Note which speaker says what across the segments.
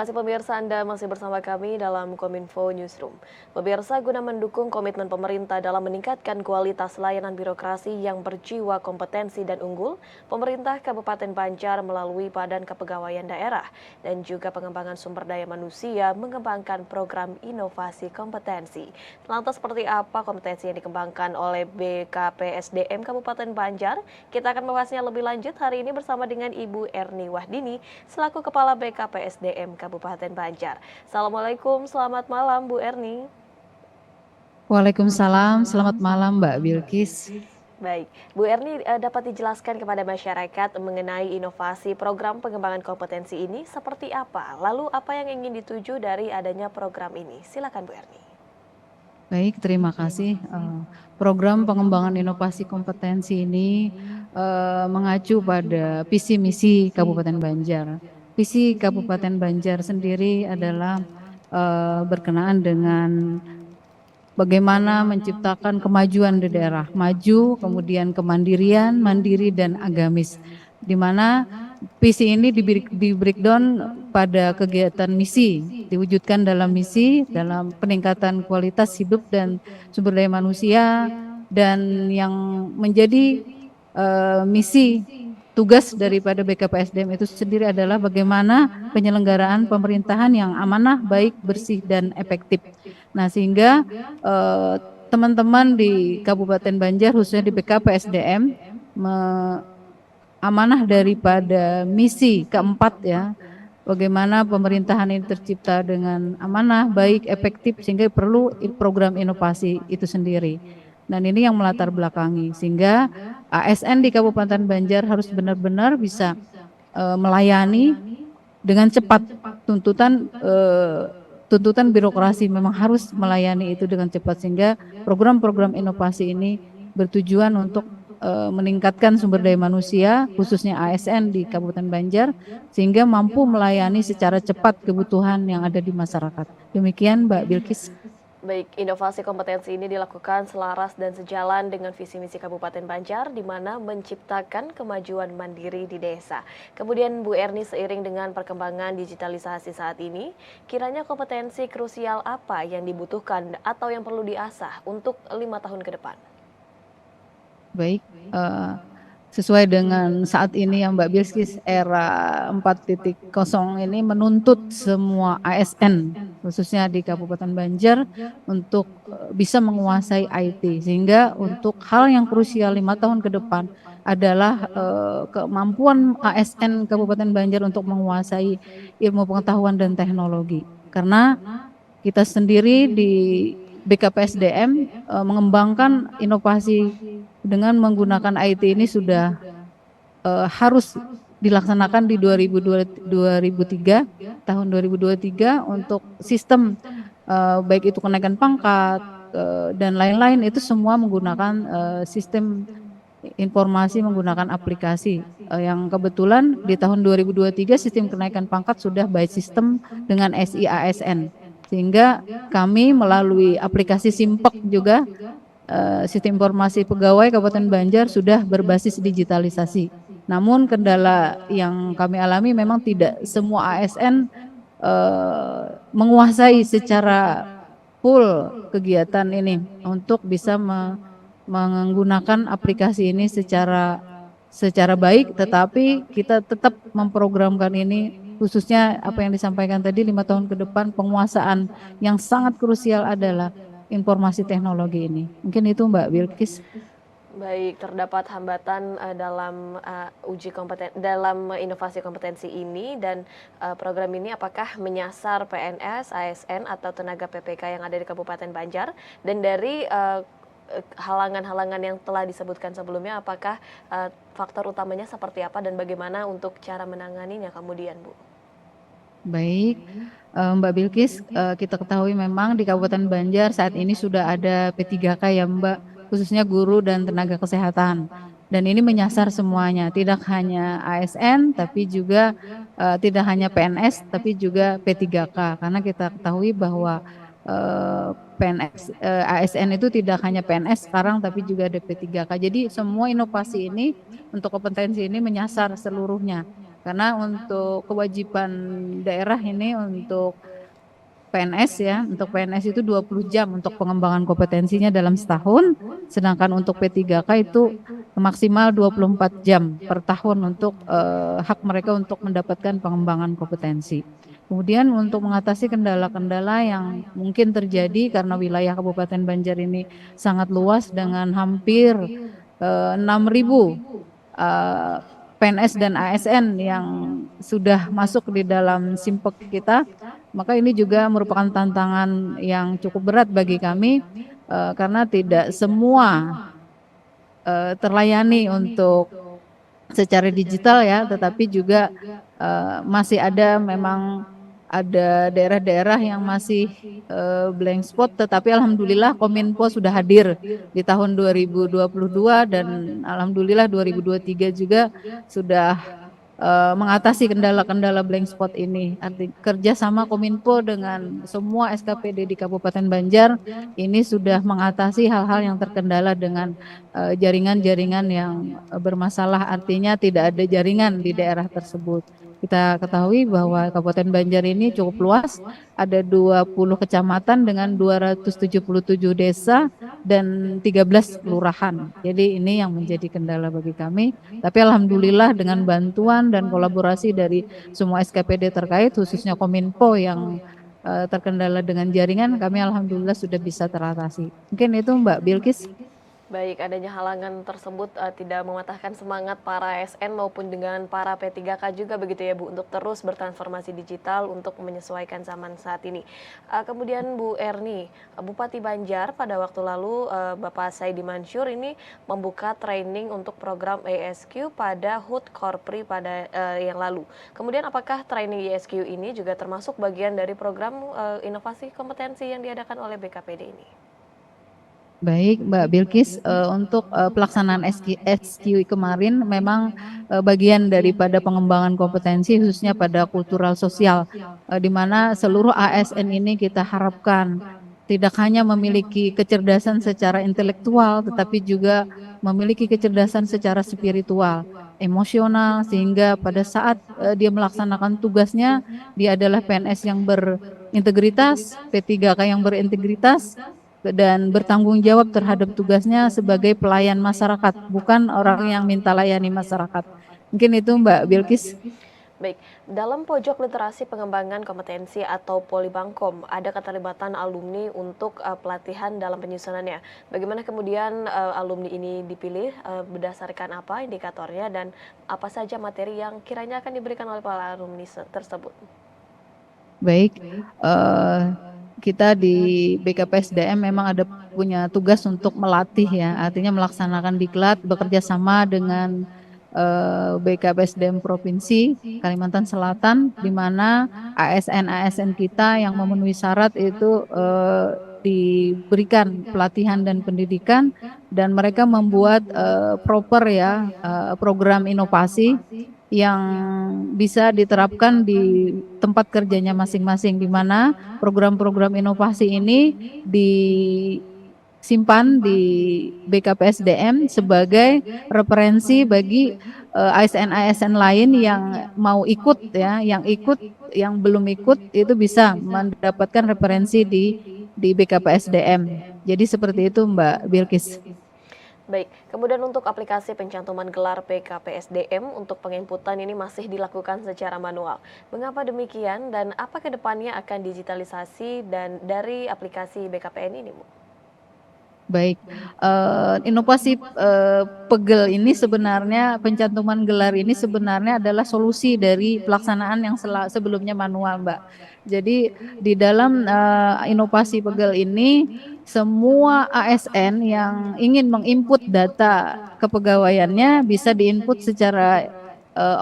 Speaker 1: kasih pemirsa, Anda masih bersama kami dalam Kominfo Newsroom. Pemirsa, guna mendukung komitmen pemerintah dalam meningkatkan kualitas layanan birokrasi yang berjiwa kompetensi dan unggul, pemerintah Kabupaten Banjar melalui Badan Kepegawaian Daerah dan juga pengembangan sumber daya manusia mengembangkan program inovasi kompetensi. Lantas seperti apa kompetensi yang dikembangkan oleh BKPSDM Kabupaten Banjar? Kita akan membahasnya lebih lanjut hari ini bersama dengan Ibu Erni Wahdini selaku Kepala BKPSDM Kabupaten Banjar. Assalamualaikum, selamat malam Bu Erni.
Speaker 2: Waalaikumsalam, selamat malam Mbak Bilkis.
Speaker 1: Baik, Bu Erni dapat dijelaskan kepada masyarakat mengenai inovasi program pengembangan kompetensi ini seperti apa? Lalu apa yang ingin dituju dari adanya program ini? Silakan Bu Erni.
Speaker 2: Baik, terima kasih. Program pengembangan inovasi kompetensi ini mengacu pada visi misi Kabupaten Banjar. Visi Kabupaten Banjar sendiri adalah berkenaan dengan bagaimana menciptakan kemajuan di daerah, maju, kemudian kemandirian, mandiri, dan agamis. Di mana visi ini di breakdown pada kegiatan misi, diwujudkan dalam misi, dalam peningkatan kualitas hidup dan sumber daya manusia, dan yang menjadi misi tugas daripada BKPSDM itu sendiri adalah bagaimana penyelenggaraan pemerintahan yang amanah, baik, bersih, dan efektif. Nah, sehingga teman-teman di Kabupaten Banjar, khususnya di BKPSDM, amanah daripada misi keempat ya, bagaimana pemerintahan ini tercipta dengan amanah, baik, efektif, sehingga perlu program inovasi itu sendiri. Dan ini yang melatar belakangi, sehingga ASN di Kabupaten Banjar harus benar-benar bisa melayani dengan cepat. Tuntutan birokrasi memang harus melayani itu dengan cepat, sehingga program-program inovasi ini bertujuan untuk meningkatkan sumber daya manusia, khususnya ASN di Kabupaten Banjar, sehingga mampu melayani secara cepat kebutuhan yang ada di masyarakat. Demikian Mbak Bilkis.
Speaker 1: Baik, inovasi kompetensi ini dilakukan selaras dan sejalan dengan visi misi Kabupaten Banjar, di mana menciptakan kemajuan mandiri di desa. Kemudian Bu Erni, seiring dengan perkembangan digitalisasi saat ini, kiranya kompetensi krusial apa yang dibutuhkan atau yang perlu diasah untuk 5 tahun ke depan?
Speaker 2: Baik, sesuai dengan saat ini yang Mbak Bilkis, era 4.0 ini menuntut semua ASN khususnya di Kabupaten Banjar untuk bisa menguasai IT, sehingga untuk hal yang krusial 5 tahun ke depan adalah kemampuan ASN Kabupaten Banjar untuk menguasai ilmu pengetahuan dan teknologi. Karena kita sendiri di BKPSDM mengembangkan inovasi dengan menggunakan IT ini sudah harus dilaksanakan di 2003, tahun 2023 untuk sistem baik itu kenaikan pangkat dan lain-lain, itu semua menggunakan sistem informasi menggunakan aplikasi yang kebetulan di tahun 2023 sistem kenaikan pangkat sudah by system dengan SIASN, sehingga kami melalui aplikasi Simpek juga sistem informasi pegawai Kabupaten Banjar sudah berbasis digitalisasi. Namun kendala yang kami alami memang tidak semua ASN menguasai secara full kegiatan ini untuk bisa menggunakan aplikasi ini secara baik, tetapi kita tetap memprogramkan ini, khususnya apa yang disampaikan tadi, 5 tahun ke depan penguasaan yang sangat krusial adalah informasi teknologi ini. Mungkin itu Mbak Bilkis.
Speaker 1: Baik, terdapat hambatan dalam dalam inovasi kompetensi ini, dan program ini apakah menyasar PNS, ASN atau tenaga PPK yang ada di Kabupaten Banjar, dan dari halangan-halangan yang telah disebutkan sebelumnya, apakah faktor utamanya seperti apa dan bagaimana untuk cara menanganinya kemudian, Bu?
Speaker 2: Baik, Mbak Bilkis, kita ketahui memang di Kabupaten Banjar saat ini sudah ada P3K ya Mbak, khususnya guru dan tenaga kesehatan. Dan ini menyasar semuanya, tidak hanya ASN, tapi juga tidak hanya PNS, tapi juga P3K. Karena kita ketahui bahwa PNS, ASN itu tidak hanya PNS sekarang, tapi juga ada P3K. Jadi semua inovasi ini untuk kompetensi ini menyasar seluruhnya. Karena untuk kewajiban daerah ini untuk PNS ya, untuk PNS itu 20 jam untuk pengembangan kompetensinya dalam setahun, sedangkan untuk P3K itu maksimal 24 jam per tahun untuk hak mereka untuk mendapatkan pengembangan kompetensi. Kemudian untuk mengatasi kendala-kendala yang mungkin terjadi karena wilayah Kabupaten Banjar ini sangat luas dengan hampir 6.000 PNS dan ASN yang sudah masuk di dalam simpek kita, maka ini juga merupakan tantangan yang cukup berat bagi kami karena tidak semua terlayani untuk secara digital ya, tetapi juga masih ada memang ada daerah-daerah yang masih blank spot, tetapi alhamdulillah Kominfo sudah hadir di tahun 2022 dan alhamdulillah 2023 juga sudah mengatasi kendala-kendala blank spot ini. Arti kerjasama Kominfo dengan semua SKPD di Kabupaten Banjar ini sudah mengatasi hal-hal yang terkendala dengan jaringan-jaringan yang bermasalah, artinya tidak ada jaringan di daerah tersebut. Kita ketahui bahwa Kabupaten Banjar ini cukup luas, ada 20 kecamatan dengan 277 desa dan 13 kelurahan. Jadi ini yang menjadi kendala bagi kami. Tapi alhamdulillah dengan bantuan dan kolaborasi dari semua SKPD terkait, khususnya Kominfo yang terkendala dengan jaringan, kami alhamdulillah sudah bisa teratasi. Mungkin itu Mbak Bilkis.
Speaker 1: Baik, adanya halangan tersebut tidak mematahkan semangat para ASN maupun dengan para P3K juga begitu ya Bu, untuk terus bertransformasi digital untuk menyesuaikan zaman saat ini. Kemudian Bu Erni, Bupati Banjar pada waktu lalu Bapak Saidi Mansur ini membuka training untuk program ESQ pada HUT Korpri pada yang lalu. Kemudian apakah training ESQ ini juga termasuk bagian dari program inovasi kompetensi yang diadakan oleh BKPD ini?
Speaker 2: Baik, Mbak Bilkis, untuk pelaksanaan SQ kemarin memang bagian daripada pengembangan kompetensi khususnya pada kultural sosial, di mana seluruh ASN ini kita harapkan tidak hanya memiliki kecerdasan secara intelektual, tetapi juga memiliki kecerdasan secara spiritual, emosional, sehingga pada saat dia melaksanakan tugasnya, dia adalah PNS yang berintegritas, P3K yang berintegritas, dan bertanggung jawab terhadap tugasnya sebagai pelayan masyarakat, bukan orang yang minta layani masyarakat. Mungkin itu Mbak Bilkis.
Speaker 1: Baik, dalam pojok literasi pengembangan kompetensi atau Polibangkom, ada keterlibatan alumni untuk pelatihan dalam penyusunannya. Bagaimana kemudian alumni ini dipilih, berdasarkan apa indikatornya, dan apa saja materi yang kiranya akan diberikan oleh para alumni tersebut?
Speaker 2: Baik, kita di BKPSDM memang ada punya tugas untuk melatih ya, artinya melaksanakan diklat bekerja sama dengan BKPSDM Provinsi Kalimantan Selatan, di mana ASN-ASN kita yang memenuhi syarat itu diberikan pelatihan dan pendidikan, dan mereka membuat proper ya program inovasi yang bisa diterapkan di tempat kerjanya masing-masing, di mana program-program inovasi ini disimpan di BKPSDM sebagai referensi bagi ASN-ASN lain yang mau ikut ya, yang belum ikut itu bisa mendapatkan referensi di BKPSDM. Jadi seperti itu Mbak Bilkis.
Speaker 1: Baik, kemudian untuk aplikasi pencantuman gelar BKPSDM untuk penginputan ini masih dilakukan secara manual. Mengapa demikian dan apa kedepannya akan digitalisasi dan dari aplikasi BKPN ini, Bu?
Speaker 2: Baik, inovasi pegel ini sebenarnya, pencantuman gelar ini sebenarnya adalah solusi dari pelaksanaan yang sebelumnya manual, Mbak. Jadi di dalam inovasi pegel ini, semua ASN yang ingin menginput data kepegawaiannya bisa diinput secara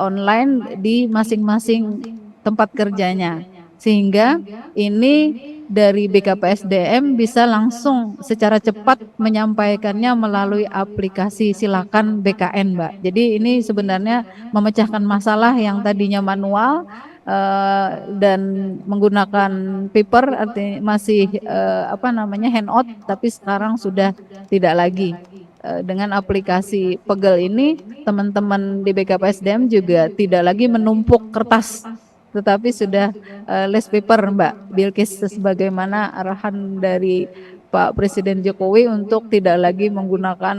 Speaker 2: online di masing-masing tempat kerjanya, sehingga ini dari BKPSDM bisa langsung secara cepat menyampaikannya melalui aplikasi Silakan BKN, Mbak. Jadi ini sebenarnya memecahkan masalah yang tadinya manual dan menggunakan paper, artinya masih handout, tapi sekarang sudah tidak lagi. dengan aplikasi Pegel ini teman-teman di BKPSDM juga tidak lagi menumpuk kertas, tetapi sudah less paper, Mbak Bilkis, sebagaimana arahan dari Pak Presiden Jokowi untuk tidak lagi menggunakan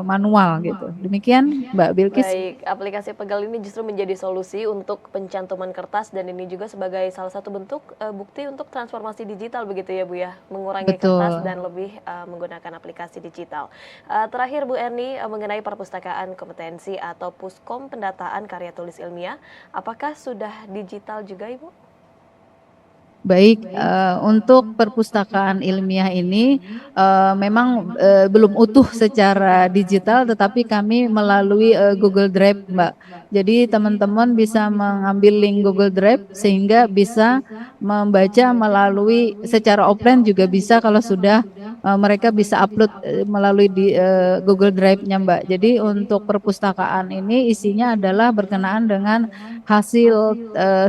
Speaker 2: manual gitu. Demikian Mbak Bilkis.
Speaker 1: Baik, aplikasi Pegel ini justru menjadi solusi untuk pencantuman kertas dan ini juga sebagai salah satu bentuk bukti untuk transformasi digital begitu ya Bu ya, mengurangi kertas
Speaker 2: Betul.
Speaker 1: dan lebih menggunakan aplikasi digital. Terakhir Bu Erni, mengenai perpustakaan kompetensi atau Puskom pendataan karya tulis ilmiah, apakah sudah digital juga Ibu?
Speaker 2: Baik, untuk perpustakaan ilmiah ini memang belum utuh secara digital, tetapi kami melalui Google Drive, Mbak. Jadi teman-teman bisa mengambil link Google Drive sehingga bisa membaca melalui secara offline juga bisa kalau sudah mereka bisa upload melalui di Google Drive-nya, Mbak. Jadi untuk perpustakaan ini isinya adalah berkenaan dengan hasil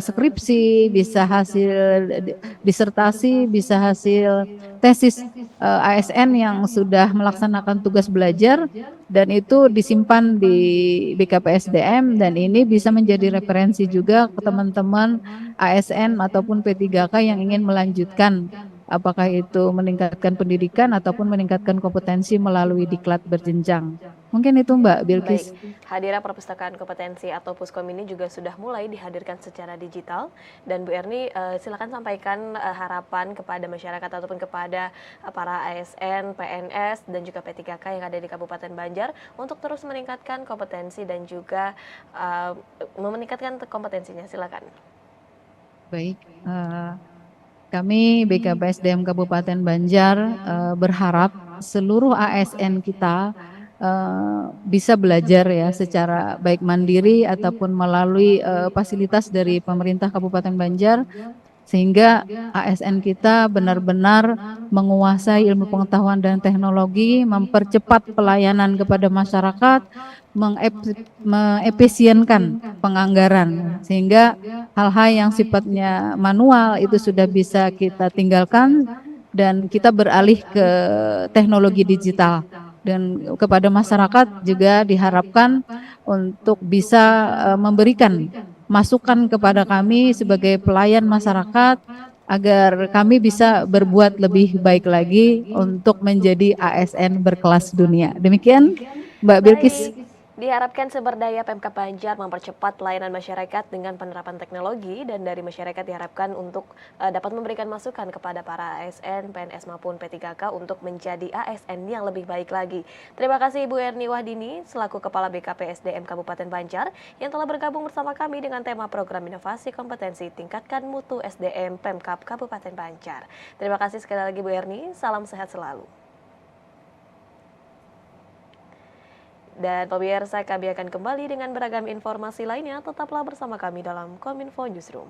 Speaker 2: skripsi, bisa hasil disertasi, bisa hasil tesis ASN yang sudah melaksanakan tugas belajar dan itu disimpan di BKPSDM dan ini bisa menjadi referensi juga ke teman-teman ASN ataupun P3K yang ingin melanjutkan apakah itu meningkatkan pendidikan ataupun meningkatkan kompetensi melalui diklat berjenjang. Mungkin itu Mbak
Speaker 1: Baik,
Speaker 2: Bilkis.
Speaker 1: hadirnya perpustakaan kompetensi atau Puskom ini juga sudah mulai dihadirkan secara digital dan Bu Erni silakan sampaikan harapan kepada masyarakat ataupun kepada para ASN, PNS dan juga P3K yang ada di Kabupaten Banjar untuk terus meningkatkan kompetensi dan juga meningkatkan kompetensinya. Silakan.
Speaker 2: Baik, kami BKPSDM Kabupaten Banjar berharap seluruh ASN kita bisa belajar ya secara baik mandiri ataupun melalui fasilitas dari pemerintah Kabupaten Banjar sehingga ASN kita benar-benar menguasai ilmu pengetahuan dan teknologi, mempercepat pelayanan kepada masyarakat, mengefisienkan penganggaran sehingga hal-hal yang sifatnya manual itu sudah bisa kita tinggalkan dan kita beralih ke teknologi digital. Dan kepada masyarakat juga diharapkan untuk bisa memberikan masukan kepada kami sebagai pelayan masyarakat agar kami bisa berbuat lebih baik lagi untuk menjadi ASN berkelas dunia. Demikian Mbak Bilkis.
Speaker 1: Baik, diharapkan sumber daya Pemkab Banjar mempercepat pelayanan masyarakat dengan penerapan teknologi dan dari masyarakat diharapkan untuk dapat memberikan masukan kepada para ASN, PNS maupun P3K untuk menjadi ASN yang lebih baik lagi. Terima kasih Ibu Erni Wahdini selaku Kepala BKPSDM Kabupaten Banjar yang telah bergabung bersama kami dengan tema program inovasi kompetensi tingkatkan mutu SDM Pemkab Kabupaten Banjar. Terima kasih sekali lagi Bu Erni, salam sehat selalu. Dan pemirsa, kami akan kembali dengan beragam informasi lainnya. Tetaplah bersama kami dalam Kominfo Newsroom.